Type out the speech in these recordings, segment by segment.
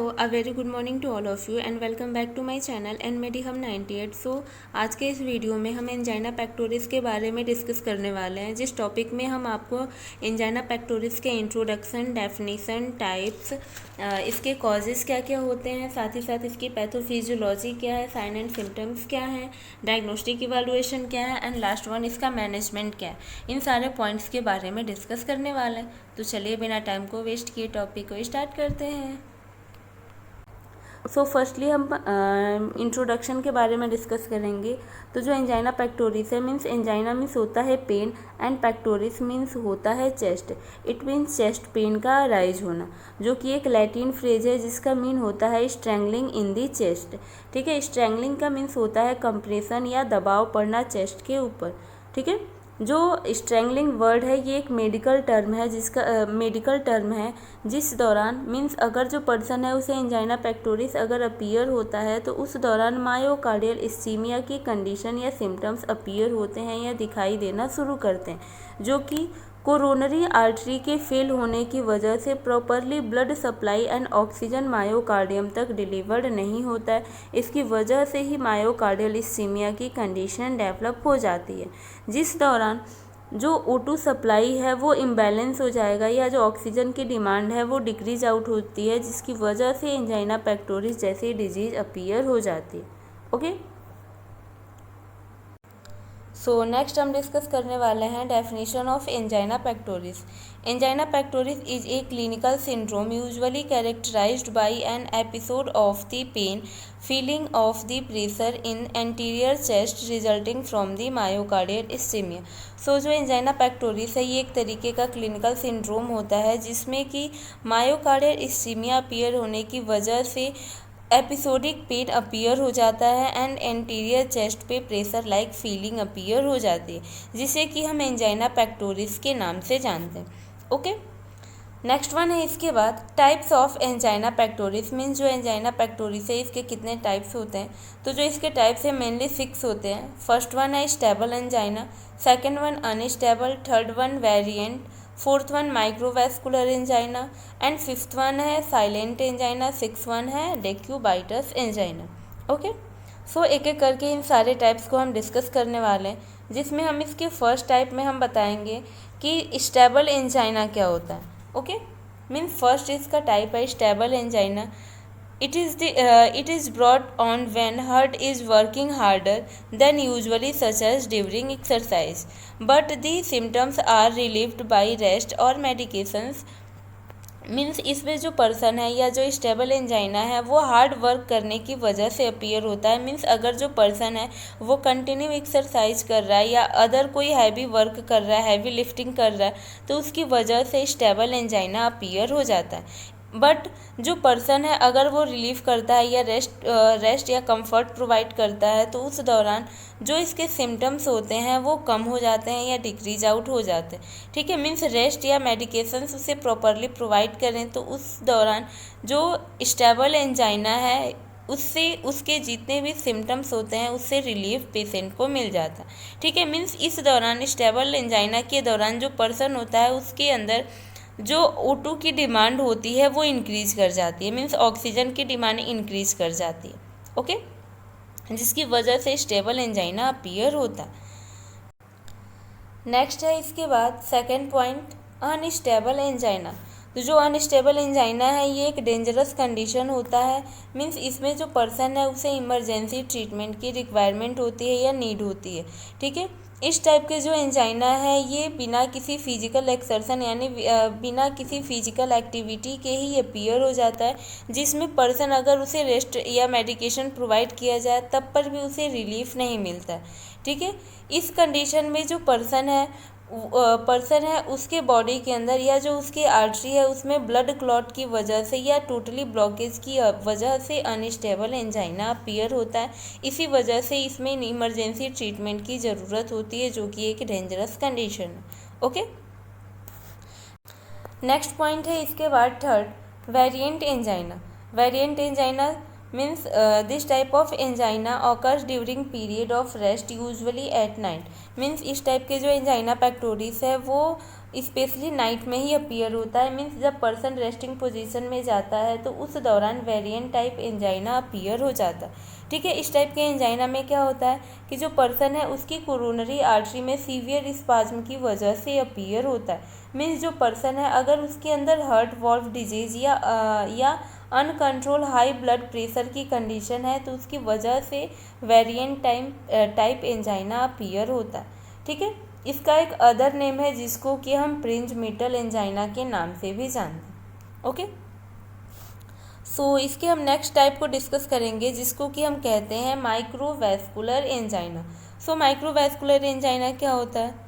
A very good morning to all of you and welcome back to my channel and मेडिहम 98। आज के इस video में हम एंजाइना पेक्टोरिस के बारे में डिस्कस करने वाले हैं, जिस टॉपिक में हम आपको एंजाइना पेक्टोरिस के इंट्रोडक्शन, डेफिनेशन, टाइप्स, इसके कॉजेज़ क्या क्या होते हैं, साथ ही साथ इसकी पैथोफिजियोलॉजी क्या है, साइन एंड सिम्टम्स क्या हैं, डायग्नोस्टिक इवैल्यूएशन क्या है एंड लास्ट वन इसका मैनेजमेंट क्या है, इन सारे पॉइंट्स के बारे में डिस्कस करने वाले हैं। तो चलिए बिना टाइम को वेस्ट किए टॉपिक को स्टार्ट करते हैं। फर्स्टली हम इंट्रोडक्शन के बारे में डिस्कस करेंगे। तो जो एंजाइना पेक्टोरिस है, मीन्स एंजाइना मीन्स होता है पेन एंड पेक्टोरिस मीन्स होता है chest. It means chest pain का राइज होना, जो कि एक लैटिन फ्रेज है जिसका मीन होता है स्ट्रैंगलिंग इन दी चेस्ट। ठीक है, स्ट्रैंगलिंग का मीन्स होता है कंप्रेशन या दबाव पड़ना चेस्ट के ऊपर। ठीक है, जो स्ट्रैंगलिंग वर्ड है ये एक मेडिकल टर्म है जिस दौरान मीन्स अगर जो पर्सन है उसे एंजाइना पेक्टोरिस अगर अपीयर होता है तो उस दौरान मायोकार्डियल इस्कीमिया की कंडीशन या सिम्टम्स अपीयर होते हैं या दिखाई देना शुरू करते हैं, जो कि कोरोनरी आर्टरी के फेल होने की वजह से properly blood supply and oxygen myocardium तक डिलीवर्ड नहीं होता है। इसकी वजह से ही मायोकार्डियल इस्कीमिया की कंडीशन डेवलप हो जाती है, जिस दौरान जो O2 सप्लाई है वो इम्बैलेंस हो जाएगा या जो ऑक्सीजन की डिमांड है वो डिक्रीज आउट होती है, जिसकी वजह से एंजाइना पेक्टोरिस जैसी डिजीज अपीयर हो जाती है। ओके, नेक्स्ट हम डिस्कस करने वाले हैं definition of angina pectoris. Angina pectoris is a clinical syndrome usually characterised by an episode of the pain feeling of the pressure in anterior chest resulting from the myocardial ischaemia. जो angina pectoris है ये एक तरीके का clinical syndrome होता है जिसमें कि मायोकार्डियल इस्कीमिया अपीयर होने की वजह से एपिसोडिक पेन अपीयर हो जाता है एंड एंटीरियर चेस्ट पे प्रेशर लाइक फीलिंग अपीयर हो जाती है, जिसे कि हम एंजाइना पेक्टोरिस के नाम से जानते हैं। ओके, नेक्स्ट वन है इसके बाद types of angina pectoris. Means जो एंजाइना पेक्टोरिस है इसके कितने टाइप्स होते हैं। तो जो इसके टाइप्स है मेनली 6 होते हैं। फर्स्ट वन है stable angina, second one unstable, third one variant, fourth one microvascular angina and fifth one है साइलेंट एंजाइना, सिक्स वन है डेक्यूबाइटस एंजाइना। ओके, एक एक करके इन सारे टाइप्स को हम डिस्कस करने वाले हैं, जिसमें हम इसके फर्स्ट टाइप में हम बताएंगे कि स्टेबल एंजाइना क्या होता है। ओके, मीन फर्स्ट इसका टाइप है stable angina. It is brought on when heart is working harder than usually, such as during exercise, but the symptoms are relieved by rest or medications. Means इसमें जो person है या जो stable angina है वो hard work करने की वजह से अपीयर होता है। मीन्स अगर जो पर्सन है वो कंटिन्यू एक्सरसाइज कर रहा है या अदर कोई हैवी वर्क कर रहा है, हैवी लिफ्टिंग कर रहा है, तो उसकी वजह से स्टेबल एंजाइना अपीयर हो जाता है। बट जो पर्सन है अगर वो रिलीफ करता है या रेस्ट या कंफर्ट प्रोवाइड करता है तो उस दौरान जो इसके सिम्टम्स होते हैं वो कम हो जाते हैं या डिक्रीज आउट हो जाते हैं। ठीक है, मीन्स रेस्ट या मेडिकेशंस उसे प्रॉपरली प्रोवाइड करें तो उस दौरान जो स्टेबल एंजाइना है उससे उसके जितने भी सिम्टम्स होते हैं उससे रिलीफ पेशेंट को मिल जाता है। ठीक है, मीन्स इस दौरान स्टेबल एंजाइना के दौरान जो पर्सन होता है उसके अंदर जो O2 की डिमांड होती है वो इंक्रीज कर जाती है। मीन्स ऑक्सीजन की डिमांड इंक्रीज कर जाती है। ओके, जिसकी वजह से स्टेबल एंजाइना अपीयर होता है। नेक्स्ट है इसके बाद सेकेंड पॉइंट अनस्टेबल एंजाइना। तो जो अनस्टेबल एंजाइना है ये एक डेंजरस कंडीशन होता है। मीन्स इसमें जो पर्सन है उसे इमरजेंसी ट्रीटमेंट की रिक्वायरमेंट होती है या नीड होती है। ठीक है, इस टाइप के जो एंजाइना है ये बिना किसी फिजिकल एक्सर्शन यानी बिना किसी फिजिकल एक्टिविटी के ही अपीयर हो जाता है, जिसमें पर्सन अगर उसे रेस्ट या मेडिकेशन प्रोवाइड किया जाए तब पर भी उसे रिलीफ नहीं मिलता है। ठीक है, इस कंडीशन में जो पर्सन है उसके बॉडी के अंदर या जो उसकी आर्टरी है उसमें ब्लड क्लॉट की वजह से या टोटली ब्लॉकेज की वजह से अनस्टेबल एंजाइना अपीयर होता है। इसी वजह से इसमें इमरजेंसी ट्रीटमेंट की ज़रूरत होती है, जो कि एक डेंजरस कंडीशन है। ओके, नेक्स्ट पॉइंट है इसके बाद third variant angina. Variant angina means this type of angina occurs during period of rest usually at night. Means इस टाइप के जो एंजाइना पेक्टोरिस है वो स्पेशली नाइट में ही अपीयर होता है। मीन्स जब पर्सन रेस्टिंग पोजीशन में जाता है तो उस दौरान वेरिएंट टाइप एंजाइना अपीयर हो जाता है। ठीक है, इस टाइप के एंजाइना में क्या होता है कि जो पर्सन है उसकी कोरोनरी आर्टरी में सीवियर स्पाज्म की वजह से अपीयर होता है। मीन्स जो पर्सन है अगर उसके अंदर हार्ट वॉल्व डिजीज या अनकंट्रोल हाई ब्लड प्रेशर की कंडीशन है तो उसकी वजह से वेरिएंट टाइप एंजाइना अपीयर होता है। ठीक है, इसका एक अदर नेम है जिसको कि हम प्रिंजमेटल एंजाइना के नाम से भी जानते हैं। ओके, सो इसके हम नेक्स्ट टाइप को डिस्कस करेंगे जिसको कि हम कहते हैं माइक्रोवैस्कुलर एंजाइना। सो माइक्रोवैस्कुलर एंजाइना क्या होता है?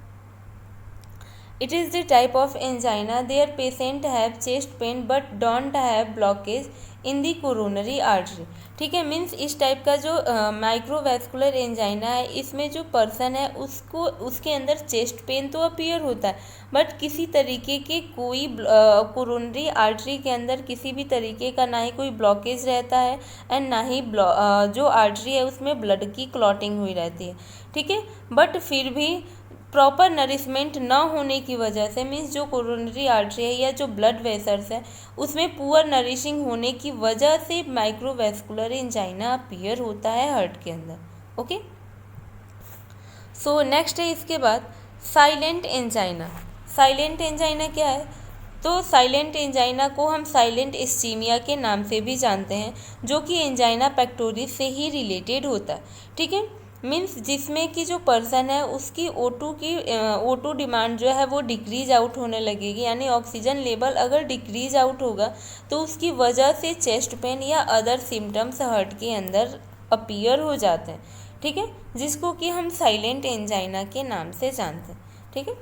It is the type of angina their patient have chest pain but don't have blockage in the coronary artery। ठीक है, मीन्स इस टाइप का जो माइक्रोवैस्कुलर एंजाइना है इसमें जो पर्सन है उसके अंदर चेस्ट पेन तो अपीयर होता है बट किसी तरीके के कोई कोरोनरी आर्टरी के अंदर किसी भी तरीके का ना ही कोई ब्लॉकेज रहता है एंड ना ही जो आर्टरी है उसमें ब्लड की क्लॉटिंग हुई रहती है। ठीक है, बट फिर भी प्रॉपर नरिशमेंट न होने की वजह से मीन्स जो कोरोनरी आर्टरी है या जो ब्लड वेसल्स है उसमें पुअर नरिशिंग होने की वजह से माइक्रोवैस्कुलर एंजाइना अपीयर होता है हार्ट के अंदर। ओके, सो नेक्स्ट है इसके बाद साइलेंट एंजाइना। साइलेंट एंजाइना क्या है? तो साइलेंट एंजाइना को हम साइलेंट इस्चीमिया के नाम से भी जानते हैं जो कि एंजाइना पेक्टोरिस से ही रिलेटेड होता है। ठीक है, मीन्स जिसमें कि जो पर्सन है उसकी O2 डिमांड जो है वो डिक्रीज आउट होने लगेगी, यानी ऑक्सीजन लेवल अगर डिक्रीज आउट होगा तो उसकी वजह से चेस्ट पेन या अदर सिम्टम्स हार्ट के अंदर अपीयर हो जाते हैं। ठीक है, जिसको कि हम साइलेंट एंजाइना के नाम से जानते हैं। ठीक है,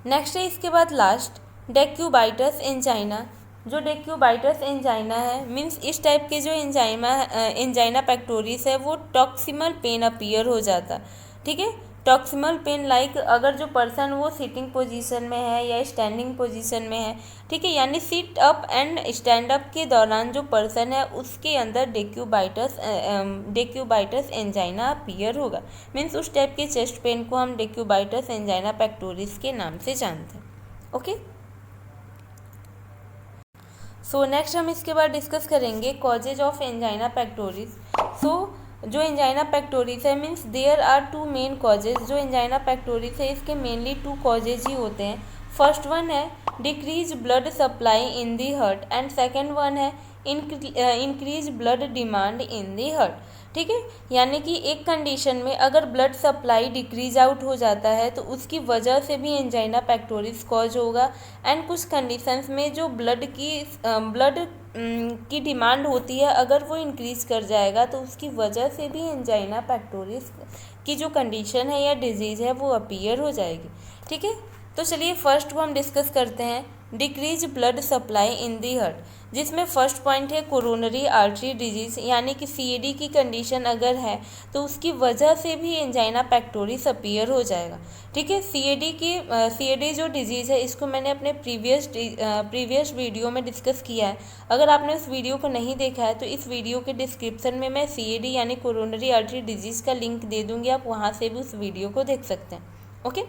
नेक्स्ट है इसके बाद लास्ट डेक्यूबाइटस एंजाइना। जो डेक्यूबाइटस एंजाइना है मीन्स इस टाइप के जो एंजाइना पेक्टोरिस है वो टॉक्सिमल पेन अपीयर हो जाता है। ठीक है, टॉक्सिमल पेन लाइक अगर जो पर्सन वो सिटिंग पोजीशन में है या स्टैंडिंग पोजीशन में है, ठीक है, यानी sit up and stand up के दौरान जो पर्सन है उसके अंदर डेक्यूबाइटस एंजाइना अपीयर होगा। मीन्स उस टाइप के चेस्ट पेन को हम डेक्यूबाइटस एंजाइना पेक्टोरिस के नाम से जानते हैं। ओके, सो नेक्स्ट हम इसके बाद डिस्कस करेंगे causes of angina pectoris. So जो एंजाइना पेक्टोरिस है means there are two main causes. जो एंजाइना पेक्टोरिस है इसके मेनली 2 कॉजेज ही होते हैं। फर्स्ट वन है decrease blood supply in the heart and second one है increase blood demand in the heart. ठीक है, यानी कि एक कंडीशन में अगर ब्लड सप्लाई डिक्रीज आउट हो जाता है तो उसकी वजह से भी एंजाइना पेक्टोरिस कॉज होगा एंड कुछ कंडीशंस में जो ब्लड की डिमांड होती है अगर वो इंक्रीज कर जाएगा तो उसकी वजह से भी एंजाइना पेक्टोरिस की जो कंडीशन है या डिजीज़ है वो अपीयर हो जाएगी। ठीक है, तो चलिए फर्स्ट को हम डिस्कस करते हैं decrease blood supply in the heart, जिसमें फर्स्ट पॉइंट है कोरोनरी आर्टरी डिजीज, यानी कि CAD की कंडीशन अगर है तो उसकी वजह से भी एंजाइना पेक्टोरिस अपीयर हो जाएगा। ठीक है, CAD जो डिजीज़ है इसको मैंने अपने प्रीवियस वीडियो में डिस्कस किया है। अगर आपने उस वीडियो को नहीं देखा है तो इस वीडियो के डिस्क्रिप्शन में मैं CAD यानी कोरोनरी आर्टरी डिजीज़ का लिंक दे दूँगी, आप वहाँ से भी उस वीडियो को देख सकते हैं। ओके,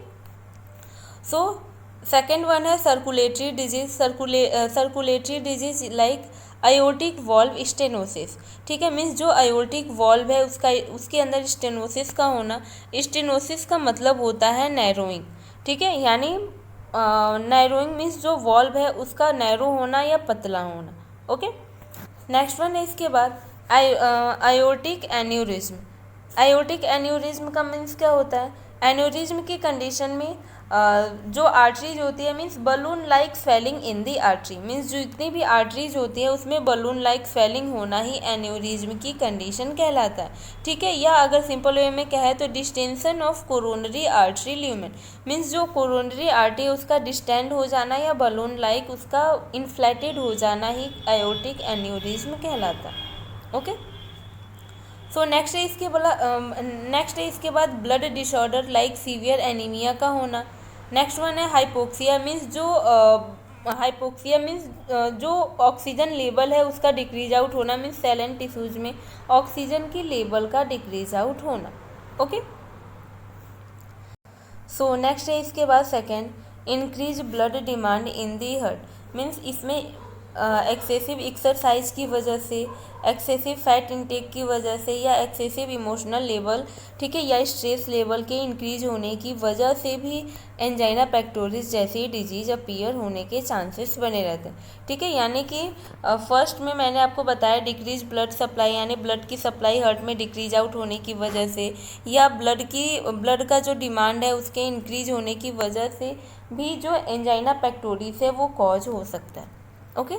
सो सेकेंड वन है circulatory disease. Circulatory disease like aortic valve stenosis. ठीक है, मीन्स जो आयोटिक वॉल्व है उसके अंदर स्टेनोसिस का होना। स्टेनोसिस का मतलब होता है नैरोइंग। ठीक है, यानी नैरोइंग मीन्स जो वॉल्व है उसका नैरो होना या पतला होना। ओके, नेक्स्ट वन है इसके बाद आयोटिक एन्यूरिज्म। आयोटिक एन्यूरिज्म का मीन्स क्या होता है? एन्यूरिज्म की कंडीशन में जो आर्टरीज होती है means balloon like swelling in the artery, means जितनी भी आर्टरीज होती है उसमें बलून लाइक स्वेलिंग होना ही एन्यूरिज्म की कंडीशन कहलाता है। ठीक है, या अगर सिंपल वे में कहे तो distension of coronary artery lumen, means जो कोरोनरी आर्टरी उसका डिस्टेंड हो जाना या बलून लाइक उसका इन्फ्लेटेड हो जाना ही आयोटिक एन्यूरिज्म कहलाता है। ओके, सो नेक्स्ट है इसके बाद blood disorder like severe anaemia का होना। नेक्स्ट वन है हाइपोक्सिया, मीन्स जो हाइपोक्सिया मीन्स जो ऑक्सीजन लेवल है उसका डिक्रीज आउट होना, मीन्स सेल एंड टिश्यूज में ऑक्सीजन की लेवल का डिक्रीज आउट होना। ओके, सो नेक्स्ट है इसके बाद second, increase blood demand in the heart, means इसमें एक्सेसिव एक्सरसाइज की वजह से, एक्सेसिव फैट इंटेक की वजह से, या एक्सेसिव इमोशनल लेवल, ठीक है, या स्ट्रेस लेवल के इंक्रीज होने की वजह से भी एंजाइना पेक्टोरिस जैसी डिजीज अपीयर होने के चांसेस बने रहते हैं। ठीक है, यानी कि फर्स्ट में मैंने आपको बताया डिक्रीज ब्लड सप्लाई, यानी ब्लड की सप्लाई हार्ट में डिक्रीज आउट होने की वजह से, या ब्लड का जो डिमांड है उसके इंक्रीज होने की वजह से भी जो एंजाइना पेक्टोरिस है वो कॉज हो सकता है। ओके,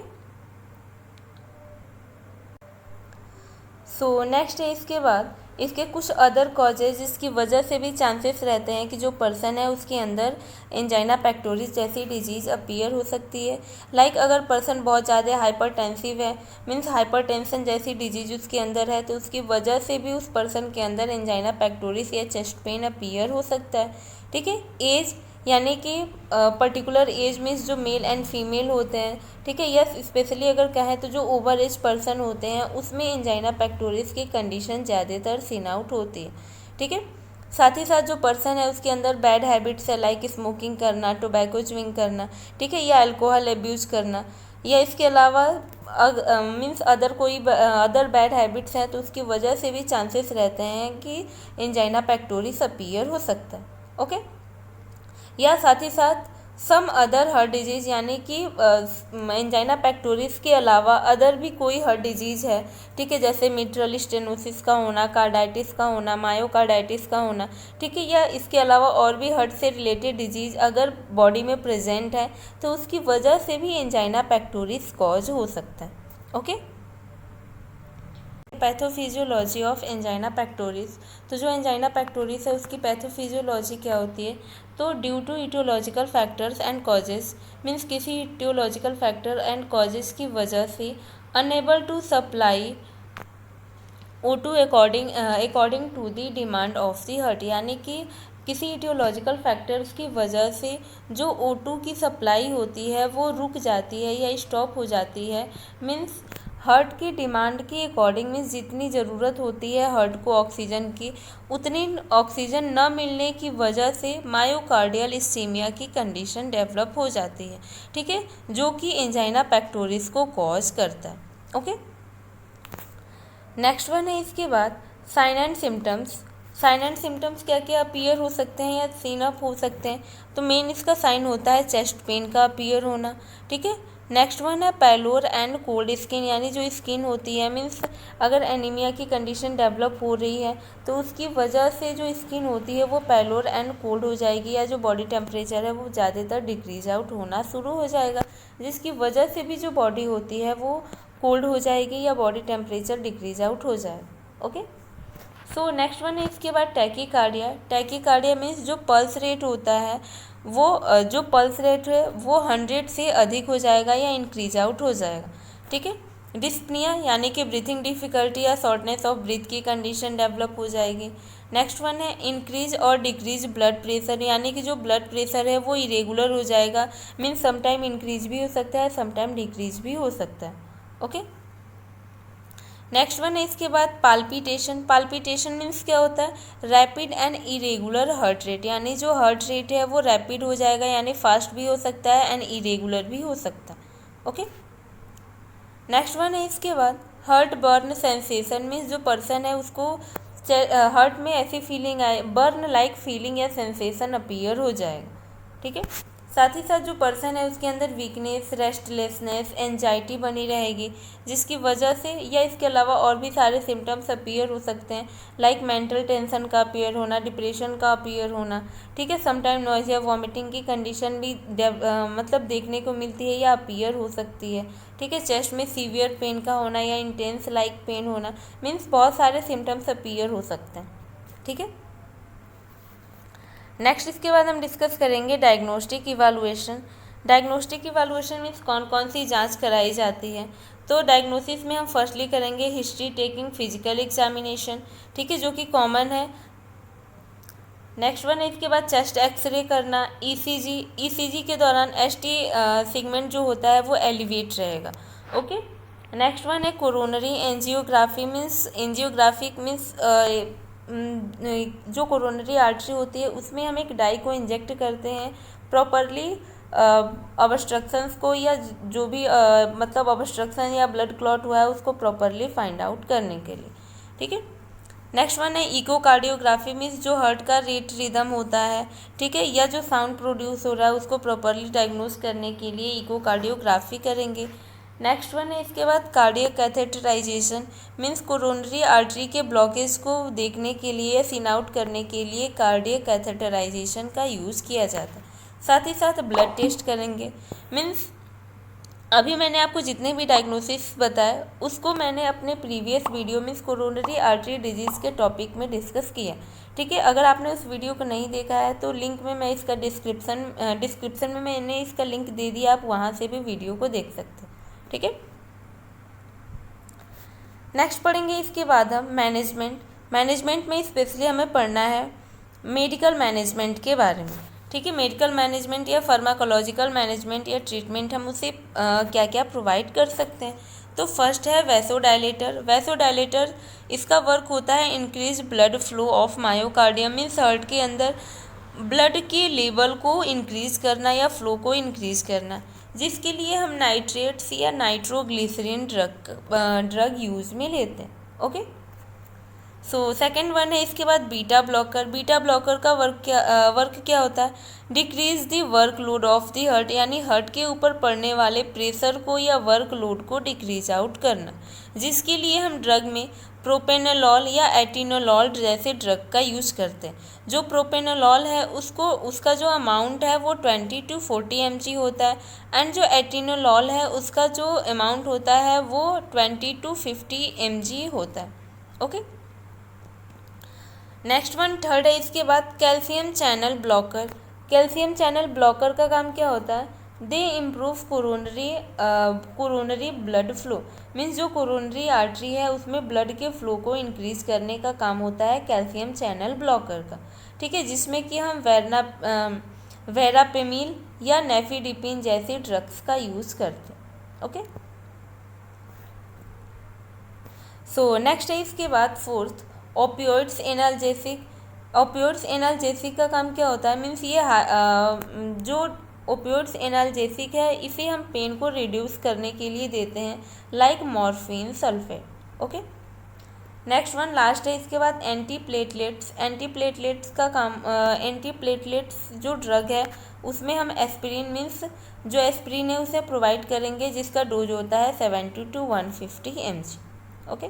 सो नेक्स्ट है इसके बाद इसके कुछ अदर कॉजेज जिसकी वजह से भी चांसेस रहते हैं कि जो पर्सन है उसके अंदर एंजाइना पेक्टोरिस जैसी डिजीज़ अपीयर हो सकती है। लाइक अगर पर्सन बहुत ज़्यादा हाइपरटेंसिव है, मीन्स हाइपरटेंशन जैसी डिजीज उसके अंदर है, तो उसकी वजह से भी उस पर्सन के अंदर एंजाइना पेक्टोरिस या चेस्ट पेन अपीयर हो सकता है। ठीक है, एज यानी कि पर्टिकुलर एज में जो मेल एंड फीमेल होते हैं, ठीक है, या स्पेशली अगर कहें तो जो ओवर एज पर्सन होते हैं उसमें एंजाइना पेक्टोरिस की कंडीशन ज़्यादातर सीन आउट होती है। ठीक है, साथ ही साथ जो पर्सन है उसके अंदर बैड हैबिट्स है, लाइक स्मोकिंग करना, टोबैको च्युइंग करना, ठीक है, या अल्कोहल एब्यूज़ करना, या इसके अलावा मीन्स अदर बैड हैबिट्स हैं, तो उसकी वजह से भी चांसेस रहते हैं कि एंजाइना पेक्टोरिस अपीयर हो सकता है। ओके, या साथ ही साथ सम अदर हार्ट डिजीज़, यानी कि एंजाइना पेक्टोरिस के अलावा अदर भी कोई हार्ट डिजीज़ है, ठीक है, जैसे मिट्रल स्टेनोसिस का होना, कार्डाइटिस का होना, मायोकार्डाइटिस का होना, ठीक है, या इसके अलावा और भी हार्ट से रिलेटेड डिजीज़ अगर बॉडी में प्रेजेंट है तो उसकी वजह से भी एंजाइना पेक्टोरिस कॉज हो सकता है। Okay, pathophysiology of angina pectoris, तो जो एंजाइना पेक्टोरिस है उसकी पैथोफिजियोलॉजी क्या होती है, तो due to aetiological factors and causes, means किसी इटियोलॉजिकल फैक्टर एंड कॉजेज की वजह से unable to supply O2 according to the demand of the heart, यानी कि किसी इटियोलॉजिकल फैक्टर्स की वजह से जो O2 की सप्लाई होती है वो रुक जाती है या स्टॉप हो जाती है, मीन्स हार्ट की डिमांड के अकॉर्डिंग, मीन्स जितनी ज़रूरत होती है हार्ट को ऑक्सीजन की, उतनी ऑक्सीजन न मिलने की वजह से मायोकार्डियल इस्कीमिया की कंडीशन डेवलप हो जाती है। ठीक है, जो कि एंजाइना पेक्टोरिस को कॉज करता है। ओके, नेक्स्ट वन है इसके बाद sign and symptoms. Sign and symptoms क्या क्या अपीयर हो सकते हैं या सीन अप हो सकते हैं, तो मेन इसका साइन होता है चेस्ट पेन का अपीयर होना। ठीक है, नेक्स्ट वन है पैलोर एंड कोल्ड स्किन, यानी जो स्किन होती है, मीन्स अगर एनीमिया की कंडीशन डेवलप हो रही है तो उसकी वजह से जो स्किन होती है वो पैलोर एंड कोल्ड हो जाएगी, या जो बॉडी टेम्परेचर है वो ज़्यादातर डिक्रीज आउट होना शुरू हो जाएगा, जिसकी वजह से भी जो बॉडी होती है वो कोल्ड हो जाएगी या बॉडी टेम्परेचर डिक्रीज आउट हो जाएगा। ओके, सो नेक्स्ट वन है इसके बाद टैकीकार्डिया। टैकीकार्डिया मीन्स जो पल्स रेट होता है वो जो पल्स रेट है वो 100 से अधिक हो जाएगा या इंक्रीज आउट हो जाएगा। ठीक है, डिस्पनिया यानी कि ब्रीथिंग डिफ़िकल्टी या शॉर्टनेस ऑफ ब्रीथ की कंडीशन डेवलप हो जाएगी। नेक्स्ट वन है इंक्रीज और डिक्रीज ब्लड प्रेशर, यानी कि जो ब्लड प्रेशर है वो इरेगुलर हो जाएगा, मीन्स समटाइम इंक्रीज भी हो सकता है, समटाइम डिक्रीज भी हो सकता है। ओके, नेक्स्ट वन है इसके बाद पाल्पिटेशन। पाल्पिटेशन मीन्स क्या होता है, rapid and irregular heart rate, यानी जो हार्ट रेट है वो रैपिड हो जाएगा, यानी फास्ट भी हो सकता है एंड इरेगुलर भी हो सकता है। ओके, नेक्स्ट वन है इसके बाद हार्ट बर्न सेंसेशन, मीन्स जो पर्सन है उसको हार्ट में ऐसी फीलिंग आए, बर्न लाइक फीलिंग या सेंसेशन अपीयर हो जाएगा। ठीक है, साथ ही साथ जो पर्सन है उसके अंदर वीकनेस, रेस्टलेसनेस, एंजाइटी बनी रहेगी, जिसकी वजह से या इसके अलावा और भी सारे सिम्टम्स अपीयर हो सकते हैं, लाइक मेंटल टेंशन का अपीयर होना, डिप्रेशन का अपीयर होना। ठीक है, समटाइम नॉइज़ या वॉमिटिंग की कंडीशन भी मतलब देखने को मिलती है या अपीयर हो सकती है। ठीक है, चेस्ट में सीवियर पेन का होना या इंटेंस लाइक पेन होना, मीन्स बहुत सारे सिम्टम्स अपीयर हो सकते हैं। ठीक है, नेक्स्ट इसके बाद हम डिस्कस करेंगे diagnostic evaluation. Diagnostic evaluation means कौन कौन सी जांच कराई जाती है, तो डायग्नोसिस में हम फर्स्टली करेंगे हिस्ट्री टेकिंग फिजिकल एग्जामिनेशन। ठीक है, जो कि कॉमन है, नेक्स्ट वन है इसके बाद चेस्ट एक्सरे करना, ईसीजी के दौरान एसटी सेगमेंट जो होता है वो एलिवेट रहेगा। ओके। नेक्स्ट वन है कोरोनरी एंजियोग्राफी मीन्स जो कोरोनरी आर्टरी होती है उसमें हम एक डाई को इंजेक्ट करते हैं प्रॉपरली ऑब्स्ट्रक्शंस को, या जो भी मतलब ऑब्स्ट्रक्शन या ब्लड क्लॉट हुआ है उसको प्रॉपरली फाइंड आउट करने के लिए। ठीक है। नेक्स्ट वन है इकोकार्डियोग्राफी मीन्स जो हार्ट का रेट रिदम होता है, ठीक है, या जो साउंड प्रोड्यूस हो रहा है उसको प्रॉपरली डायग्नोस करने के लिए इकोकार्डियोग्राफी करेंगे। नेक्स्ट वन है इसके बाद cardiac catheterisation means coronary artery के ब्लॉकेज को देखने के लिए, सीन आउट करने के लिए कार्डियक कैथेटराइजेशन का यूज़ किया जाता है। साथ ही साथ ब्लड टेस्ट करेंगे मीन्स अभी मैंने आपको जितने भी डायग्नोसिस बताए उसको मैंने अपने प्रीवियस वीडियो में कोरोनरी आर्टरी डिजीज़ के टॉपिक में डिस्कस किया। ठीक है। अगर आपने उस वीडियो को नहीं देखा है तो लिंक में मैं इसका डिस्क्रिप्शन में मैंने इसका लिंक दे दिया, आप वहाँ से भी वीडियो को देख सकते हैं। ठीक है। नेक्स्ट पढ़ेंगे इसके बाद हम मैनेजमेंट में स्पेशली हमें पढ़ना है मेडिकल मैनेजमेंट के बारे में। ठीक है। मेडिकल मैनेजमेंट या फार्माकोलॉजिकल मैनेजमेंट या ट्रीटमेंट हम उसे क्या क्या प्रोवाइड कर सकते हैं। तो फर्स्ट है वैसोडाइलेटर इसका वर्क होता है increase blood flow of myocardium means heart के अंदर ब्लड के लेवल को इंक्रीज करना या फ्लो को इंक्रीज करना, जिसके लिए हम नाइट्रेट्स या नाइट्रोग्लिसरीन ड्रग यूज़ में लेते हैं। ओके। सो सेकेंड वन है इसके बाद बीटा ब्लॉकर का वर्क क्या होता है, decrease the work load of the heart यानी हार्ट के ऊपर पड़ने वाले प्रेशर को या वर्क लोड को डिक्रीज आउट करना, जिसके लिए हम ड्रग में प्रोपेनोलॉल या एटिनोलॉल जैसे ड्रग का यूज़ करते हैं। जो प्रोपेनोलॉल है उसका जो अमाउंट है वो 20 to 40 mg होता है, एंड जो एटिनोलॉल है उसका जो अमाउंट होता है वो 20 to 50 mg होता है। ओके। नेक्स्ट वन थर्ड है इसके बाद कैल्शियम चैनल ब्लॉकर का काम क्या होता है, दे improve coronary blood flow means जो कोरोनरी आर्टरी है उसमें ब्लड के फ्लो को इंक्रीज करने का काम होता है कैल्शियम चैनल ब्लॉकर का। ठीक है। जिसमें कि हम वेरापेमिल या नेफिडिपिन जैसे ड्रग्स का यूज़ करते हैं। ओके। सो नेक्स्ट है इसके बाद फोर्थ ओपियोइड्स एनाल्जेसिक का काम क्या होता है, मीन्स ये जो ओपियोइड्स एनाल्जेसिक है इसे हम पेन को रिड्यूस करने के लिए देते हैं like morphine sulphate. Okay. Next one last है इसके बाद एंटीप्लेटलेट्स का काम, एंटीप्लेटलेट्स जो ड्रग है उसमें हम एस्पिरिन मीन्स जो एस्पिरिन है उसे प्रोवाइड करेंगे जिसका डोज होता है 70 to 150 mg। Okay.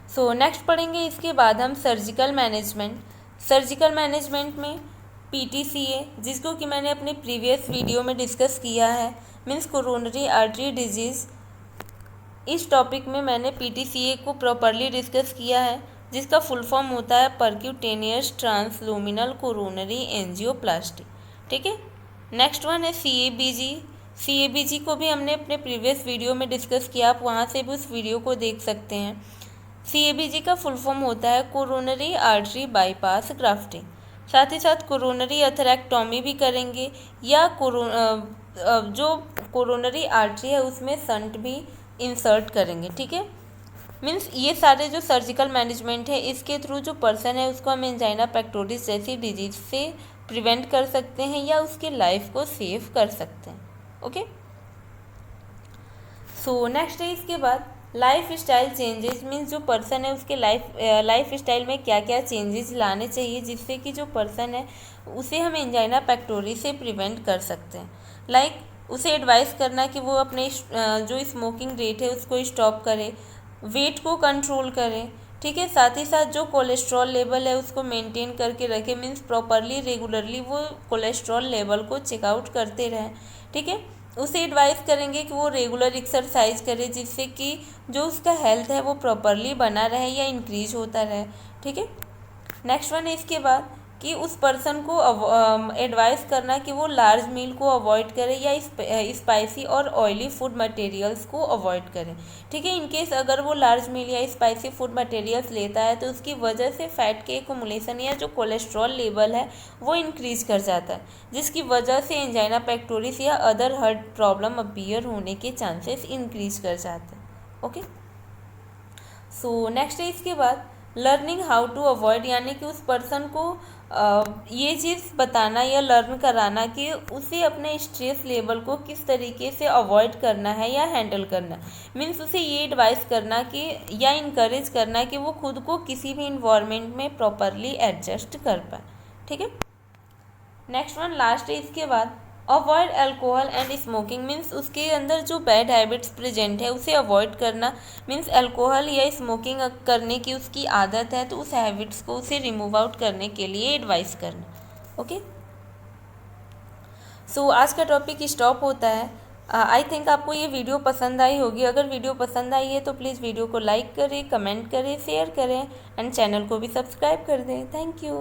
So next पढ़ेंगे इसके बाद हम सर्जिकल मैनेजमेंट में PTCA जिसको कि मैंने अपने प्रीवियस वीडियो में डिस्कस किया है मीन्स कोरोनरी आर्टरी डिजीज़, इस टॉपिक में मैंने PTCA को प्रॉपरली डिस्कस किया है जिसका फुल फॉर्म होता है परक्यूटेनियस ट्रांसलुमिनल कोरोनरी एंजियोप्लास्टी। ठीक है। नेक्स्ट वन है CABG को भी हमने अपने प्रीवियस वीडियो में डिस्कस किया, आप वहाँ से भी उस वीडियो को देख सकते हैं। CABG का फुल फॉर्म होता है कोरोनरी आर्टरी बाईपास ग्राफ्टिंग। साथ ही साथ कोरोनरी अथरेक्टोमी भी करेंगे या जो कोरोनरी आर्टरी है उसमें संट भी इंसर्ट करेंगे। ठीक है। मीन्स ये सारे जो सर्जिकल मैनेजमेंट है इसके थ्रू जो पर्सन है उसको हम एंजाइना पेक्टोरिस जैसी डिजीज से प्रिवेंट कर सकते हैं या उसके लाइफ को सेव कर सकते हैं। ओके। सो नेक्स्ट है इसके बाद लाइफ स्टाइल चेंजेस मीन्स जो पर्सन है उसके लाइफ स्टाइल में क्या क्या चेंजेस लाने चाहिए जिससे कि जो पर्सन है उसे हम एंजाइना पेक्टोरिस से प्रिवेंट कर सकते हैं। लाइक उसे एडवाइस करना कि वो अपने जो स्मोकिंग रेट है उसको स्टॉप करे, वेट को कंट्रोल करे। ठीक है। साथ ही साथ जो कोलेस्ट्रॉल लेवल है उसको मेंटेन करके रखे मीन्स प्रॉपरली रेगुलरली वो कोलेस्ट्रॉल लेवल को चेकआउट करते रहें। ठीक है। उसे एडवाइस करेंगे कि वो रेगुलर एक्सरसाइज करे जिससे कि जो उसका हेल्थ है वो प्रॉपरली बना रहे या इंक्रीज होता रहे। ठीक है। नेक्स्ट वन है इसके बाद कि उस पर्सन को एडवाइस करना कि वो लार्ज मील को अवॉइड करे या स्पाइसी और ऑयली फूड मटेरियल्स को अवॉइड करे। ठीक है, इनकेस अगर वो लार्ज मील या स्पाइसी फूड मटेरियल्स लेता है तो उसकी वजह से फैट के एक्युमुलेशन या जो कोलेस्ट्रॉल लेवल है वो इंक्रीज कर जाता है, जिसकी वजह से एंजाइना पेक्टोरिस या अदर हार्ट प्रॉब्लम अपीयर होने के चांसेस इंक्रीज कर जाते हैं। ओके, सो नेक्स्ट है इसके बाद लर्निंग हाउ टू अवॉइड, यानी कि उस पर्सन को ये चीज़ बताना या लर्न कराना कि उसे अपने स्ट्रेस लेवल को किस तरीके से अवॉइड करना है या हैंडल करना है। मीन्स उसे ये एडवाइस करना कि या इनकरेज करना कि वो खुद को किसी भी इन्वायरमेंट में प्रॉपरली एडजस्ट कर पाए। ठीक है, नेक्स्ट वन लास्ट है इसके बाद avoid alcohol and smoking. Means उसके अंदर जो बैड हैबिट्स प्रेजेंट है उसे अवॉइड करना। मीन्स अल्कोहल या स्मोकिंग करने की उसकी आदत है तो उस हैबिट्स को उसे रिमूव आउट करने के लिए एडवाइस करना। ओके, सो आज का टॉपिक स्टॉप होता है। आई थिंक आपको ये वीडियो पसंद आई होगी। अगर वीडियो पसंद आई है तो प्लीज़ वीडियो को लाइक करें, कमेंट करें, शेयर करें एंड चैनल को भी सब्सक्राइब कर दें। Thank you.